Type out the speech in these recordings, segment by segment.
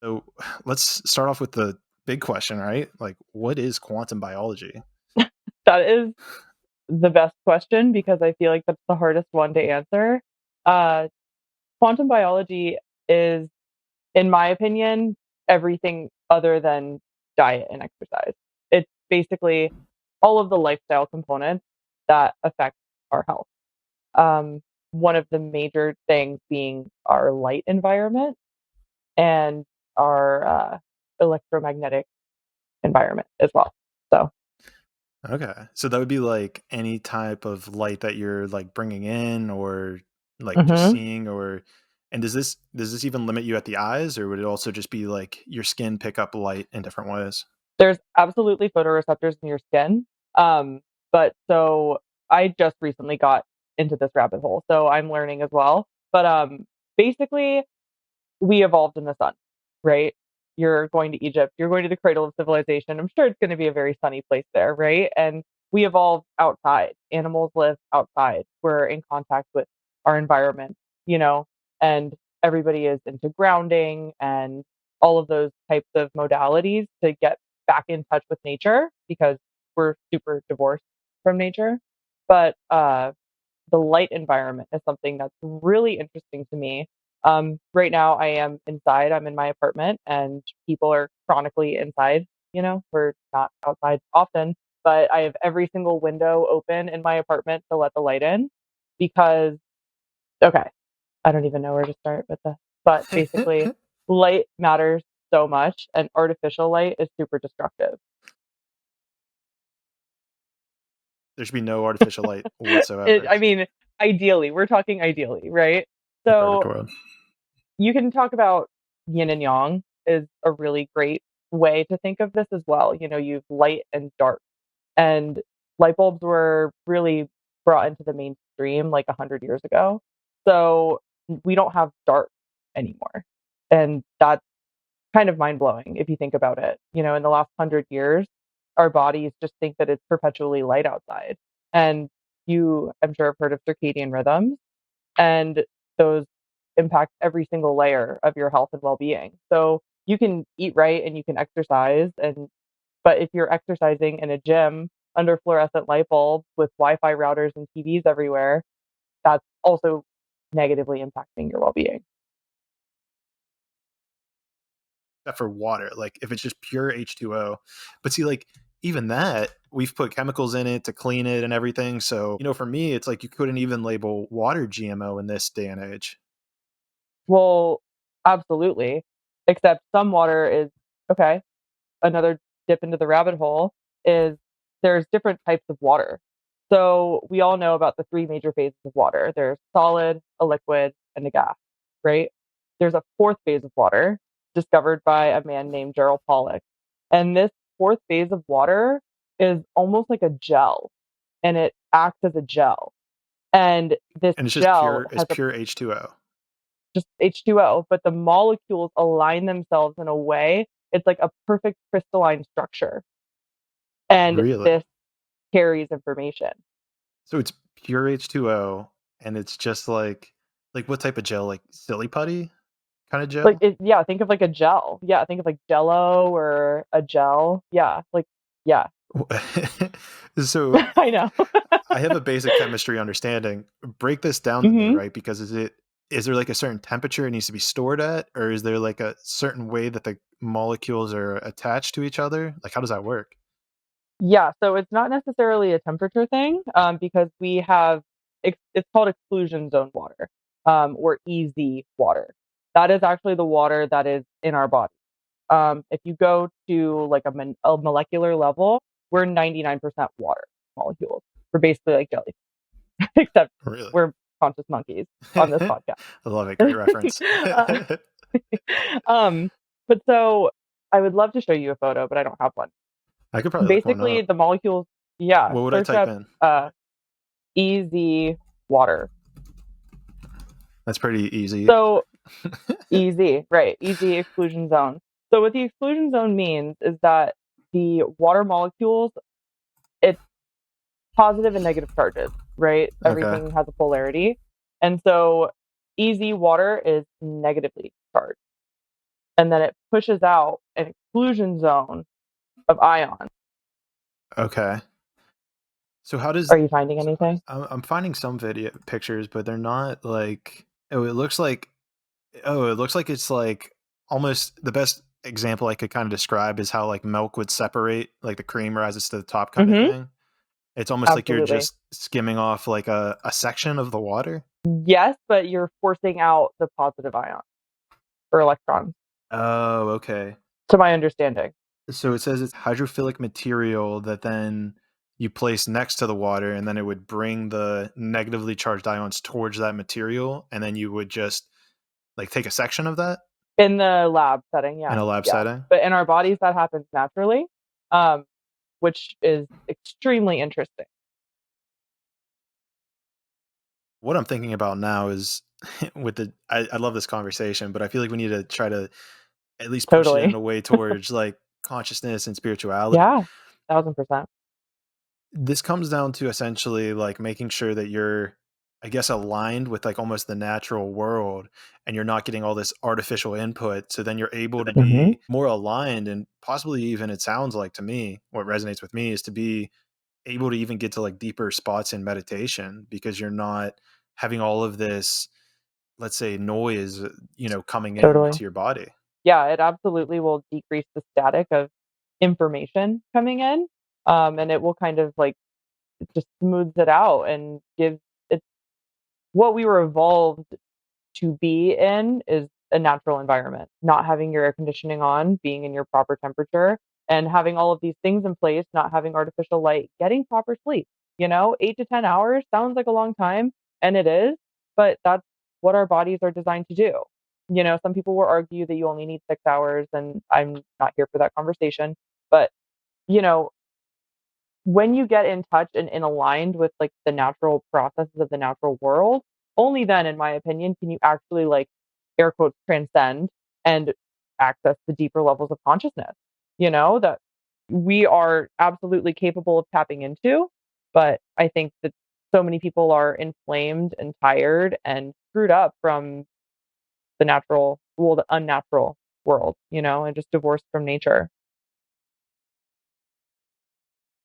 So let's start off with the big question, right? Like, what is quantum biology? That is the best question because I feel like that's the hardest one to answer. Uh, Quantum biology is, in my opinion, everything other than diet and exercise. It's basically all of the lifestyle components that affect our health. Um, One of the major things being our light environment and our electromagnetic environment as well. So, Okay. So that would be like any type of light that you're like bringing in or like just mhm. seeing and does this even limit you at the eyes, or would it also just be like your skin pick up light in different ways? There's absolutely photoreceptors in your skin. But so I just recently got into this rabbit hole, so I'm learning as well. But basically, we evolved in the sun, right? You're going to Egypt, you're going to the cradle of civilization. I'm sure it's going to be a very sunny place there, right? And we evolved outside. Animals live outside. We're in contact with our environment, you know, and everybody is into grounding and all of those types of modalities to get back in touch with nature because we're super divorced from nature. But the light environment is something that's really interesting to me. Right now, I am inside. I'm in my apartment, and people are chronically inside. We're not outside often, but I have every single window open in my apartment to let the light in because, okay, I don't even know where to start with this, but basically, light matters so much, and artificial light is super destructive. There should be no artificial light it, whatsoever. I mean, ideally, we're talking ideally, right? The perfect So world. you can talk about yin and yang is a really great way to think of this as well. You've light and dark, and light bulbs were really brought into the mainstream like 100 years ago. So we don't have dark anymore. And that's kind of mind blowing if you think about it. In the last 100 years, our bodies just think that it's perpetually light outside. And I'm sure, have heard of circadian rhythms, and those impact every single layer of your health and well-being. So you can eat right and you can exercise, but if you're exercising in a gym under fluorescent light bulbs with Wi-Fi routers and TVs everywhere, that's also negatively impacting your well-being. Except for water. Like if it's just pure H2O. But see, like even that, we've put chemicals in it to clean it and everything. So, for me, it's like you couldn't even label water GMO in this day and age. Well, absolutely. Except some water is okay. Another dip into the rabbit hole is there's different types of water. So we all know about the three major phases of water. There's solid, a liquid, and a gas, right? There's a fourth phase of water discovered by a man named Gerald Pollack. And this fourth phase of water is almost like a gel, and it acts as a gel. And this And it's just gel pure, it's has a pure H2O. just H2O, but the molecules align themselves in a way, it's like a perfect crystalline structure. And Really? this carries information. So it's pure H2O and it's just like what type of gel? Like silly putty kind of Like gel? yeah, think of like a gel. Yeah, think of like Jello or a gel. Yeah, like yeah, So I know. I have a basic chemistry understanding. Break this down to me, hmm right? Because is there like a certain temperature it needs to be stored at, or is there like a certain way that the molecules are attached to each other? Like how does that work? Yeah, so it's not necessarily a temperature thing, because we have it's called exclusion zone water, or EZ water. That is actually the water that is in our body. If you go to like a molecular level, we're 99% water molecules. We're basically like jelly, except Really? we're conscious monkeys on this I podcast. love it. Great reference. Uh, um, but so I would love to show you a photo, but I don't have one. I could probably look one Basically, up. the molecules, yeah, What would I search type up in? EZ water. That's pretty easy. So EZ, right? EZ exclusion zone. So what the exclusion zone means is that the water molecules, it's positive and negative charges, right? Okay. Everything has a polarity. And so EZ water is negatively charged. and then it pushes out an exclusion zone of ions. Okay. So how does Are you finding anything? I'm finding some video pictures, but they're not like oh, it looks like oh, it looks like it's like almost the best example I could kind of describe is how like milk would separate, like the cream rises to the top kind of Mhm. thing. It's almost like you're Absolutely. just skimming off like a section of the water. Yes, but you're forcing out the positive ions or electrons, Oh, okay. to my understanding. So it says it's hydrophilic material that then you place next to the water, and then it would bring the negatively charged ions towards that material, and then you would just like take a section of that In the lab setting, in yes, a lab yeah. setting. But in our bodies, that happens naturally, um, which is extremely interesting. What I'm thinking about now is with I love this conversation, but I feel like we need to try to at least push it in Totally. a way towards like consciousness and spirituality. Yeah, 1000%. This comes down to essentially like making sure that you're, I guess, aligned with like almost the natural world and you're not getting all this artificial input. So then you're able to Mhm. be more aligned and possibly even, it sounds like to me, what resonates with me is to be able to even get to like deeper spots in meditation because you're not having all of this, let's say, noise, coming Totally. into your body. Yeah, it absolutely will decrease the static of information coming in, and it will kind of, like, it just smooths it out and gives it what we were evolved to be in is a natural environment, not having your air conditioning on, being in your proper temperature, and having all of these things in place, not having artificial light, getting proper sleep. 8 to 10 hours sounds like a long time, and it is, but that's what our bodies are designed to do. Some people will argue that you only need 6 hours, and I'm not here for that conversation. But, you know, when you get in touch and aligned with, like, the natural processes of the natural world, only then, in my opinion, can you actually, like, air quotes, "transcend" and access the deeper levels of consciousness, that we are absolutely capable of tapping into, but I think that so many people are inflamed and tired and screwed up from the unnatural world, and just divorced from nature.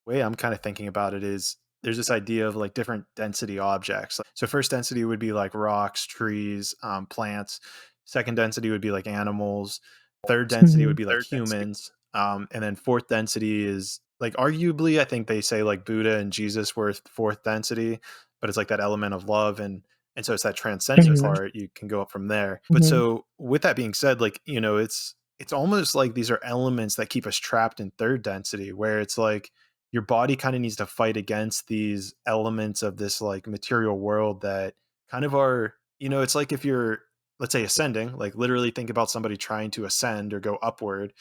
Way I'm kind of thinking about it is there's this idea of like different density objects. So first density would be like rocks, trees, plants. Second density would be like animals. Third density would Mhm. be like humans. And then fourth density is like arguably, I think they say like Buddha and Jesus were fourth density, but it's like that element of love and so it's that transcendent Mhm. part. You can go up from there. But Mhm. so with that being said, like it's almost like these are elements that keep us trapped in third density, where it's like your body kind of needs to fight against these elements of this like material world that kind of are, it's like if you're, let's say, ascending, like literally think about somebody trying to ascend or go upward,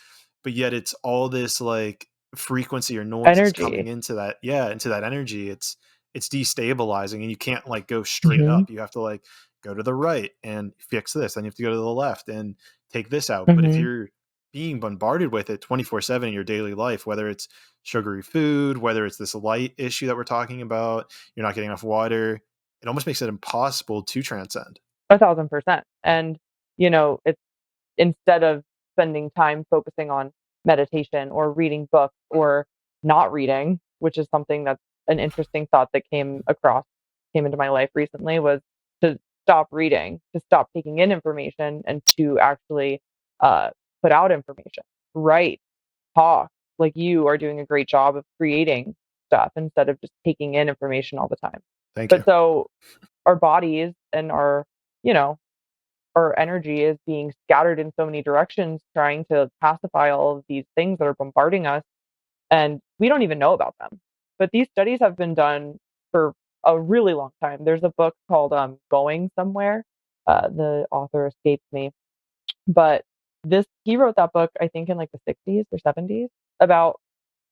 but yet it's all this like frequency or noise is coming Energy. into that, yeah, into that energy. It's destabilizing and you can't like go straight Mhm. up. You have to like go to the right and fix this, then you have to go to the left and take this out. But if Mhm. you're being bombarded with it 24/7 in your daily life, whether it's sugary food, whether it's this light issue that we're talking about, you're not getting enough water, it almost makes it impossible to transcend. 1,000%. And, it's instead of spending time focusing on meditation or reading books or not reading, which is something that's an interesting thought that came into my life recently, was to stop reading, to stop taking in information, and to actually uh, put out information, write, talk. Like you are doing a great job of creating stuff instead of just taking in information all the time. Thank But you. so our bodies and you know, our energy is being scattered in so many directions trying to pacify all of these things that are bombarding us, and we don't even know about them. But these studies have been done for a really long time. There's a book called Going Somewhere. The author escapes me, but this he wrote that book I think in like the 60s or 70s about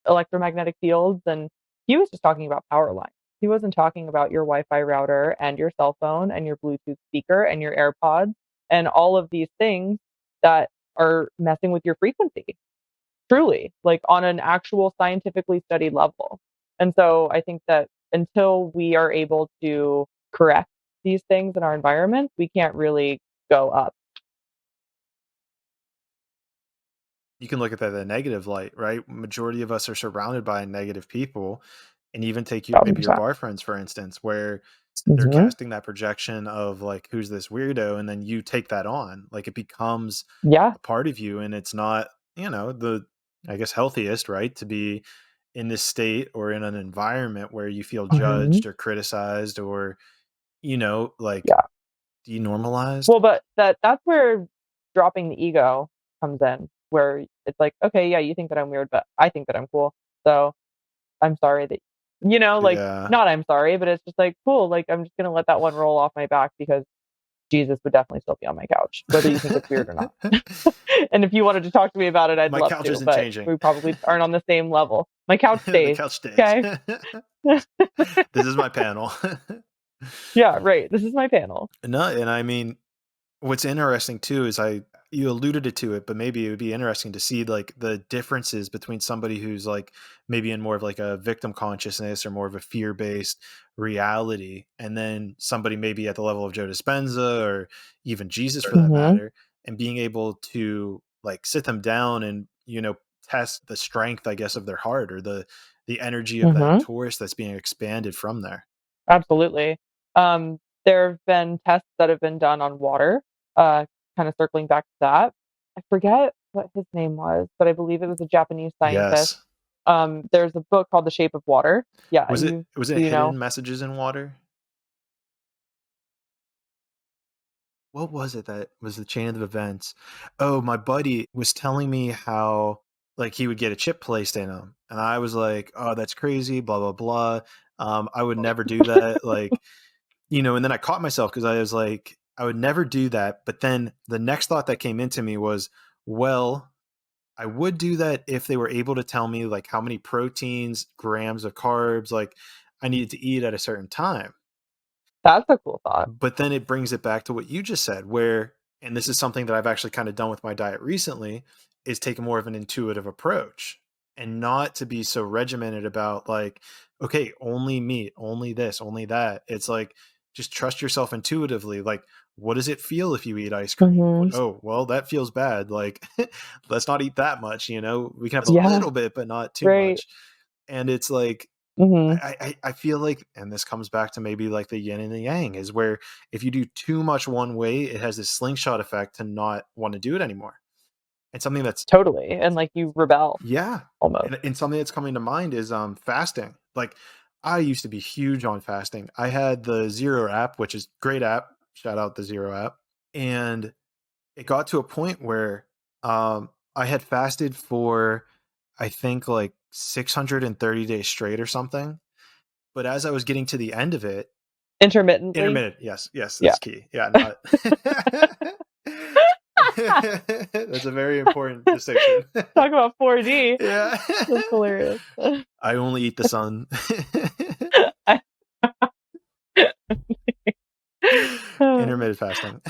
electromagnetic fields, and he was just talking about power lines. He wasn't talking about your Wi-Fi router and your cell phone and your Bluetooth speaker and your AirPods and all of these things that are messing with your frequency, truly, like on an actual scientifically studied level. And so I think that until we are able to correct these things in our environment, we can't really go up. you can look at that in a negative light, right? Majority of us are surrounded by negative people, and even take you maybe your 1,000%. bar friends, for instance, where they're Mhm. casting that projection of like, who's this weirdo? And then you take that on. Like it becomes Yeah. a part of you. And it's not, the, I guess, healthiest, right? To be in this state or in an environment where you feel Mhm. judged or criticized or, like Yeah. denormalized. Well, but that's where dropping the ego comes in, where it's like, "Okay, yeah, you think that I'm weird, but I think that I'm cool. So, I'm sorry that" like, Yeah. not I'm sorry, but it's just like, "Cool, like, I'm just gonna let that one roll off my back because Jesus would definitely still be on my couch, whether you think it's weird or not." And if you wanted to talk to me about it, I'd My love couch to, isn't but changing. we probably aren't on the same level. My couch The stays, couch stays. okay? This is my panel. Yeah, right, this is my panel. No, and I mean, what's interesting too is you alluded it to it, but maybe it would be interesting to see like the differences between somebody who's like maybe in more of like a victim consciousness or more of a fear-based reality, and then somebody maybe at the level of Joe Dispenza or even Jesus for that Mhm, matter, and being able to like sit them down and test the strength, I guess, of their heart or the energy of that mhm. Taurus that's being expanded from there. Absolutely. There have been tests that have been done on water, kinda circling back to that. I forget what his name was, but I believe it was a Japanese scientist. Yes. There's a book called The Shape of Water. Yeah, Was it was do it you know? hidden messages in water? What was it that was the chain of events? Oh, my buddy was telling me how, like, he would get a chip placed in him, and I was like, "Oh, that's crazy, blah, blah, blah. I would never do that." Like, and then I caught myself because I was like, "I would never do that." But then the next thought that came into me was, "Well, I would do that if they were able to tell me, like, how many proteins, grams of carbs, like, I needed to eat at a certain time." That's a cool thought. But then it brings it back to what you just said, where, and this is something that I've actually kind of done with my diet recently, is take more of an intuitive approach and not to be so regimented about like, okay, only meat, only this, only that. It's like, just trust yourself intuitively. Like, what does it feel if you eat ice cream? Mhm. Oh, well, that feels bad. Like, let's not eat that much. We can have a Yeah, little bit, but not too right. much. And it's like, Mhm. I feel like, and this comes back to maybe like the yin and the yang, is where if you do too much one way, it has this slingshot effect to not want to do it anymore. And something that's, Totally, and, like, you rebel yeah, almost. and something that's coming to mind is fasting. Like I used to be huge on fasting. I had the Zero app, which is great app. Shout out the Zero app. And it got to a point where I had fasted for I think like 630 days straight or something. But as I was getting to the end of it, Intermittently? intermittent, yes, yes, Yeah. that's key. Yeah, not that's a very important distinction. Talk about 4D. Yeah. That's hilarious. I only eat the sun. I Intermittent fasting.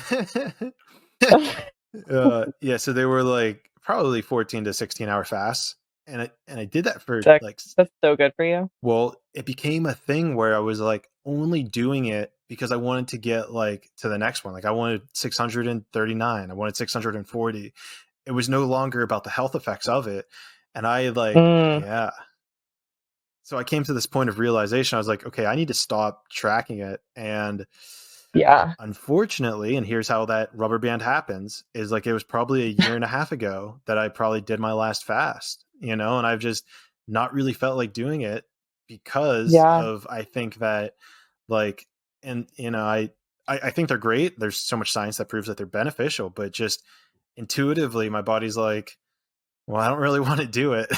Yeah, so they were like probably 14 to 16-hour fasts, and I did that for That like that's so good for you. well, it became a thing where I was like only doing it because I wanted to get like to the next one. Like I wanted 639, I wanted 640. It was no longer about the health effects of it. And I like, Mm, yeah. So I came to this point of realization. I was like, okay, I need to stop tracking it. And yeah. unfortunately, and here's how that rubber band happens, is like it was probably a year and a half ago that I probably did my last fast, and I've just not really felt like doing it because Yeah. of I think that like and I think they're great. There's so much science that proves that they're beneficial, but just intuitively my body's like, well, I don't really want to do it.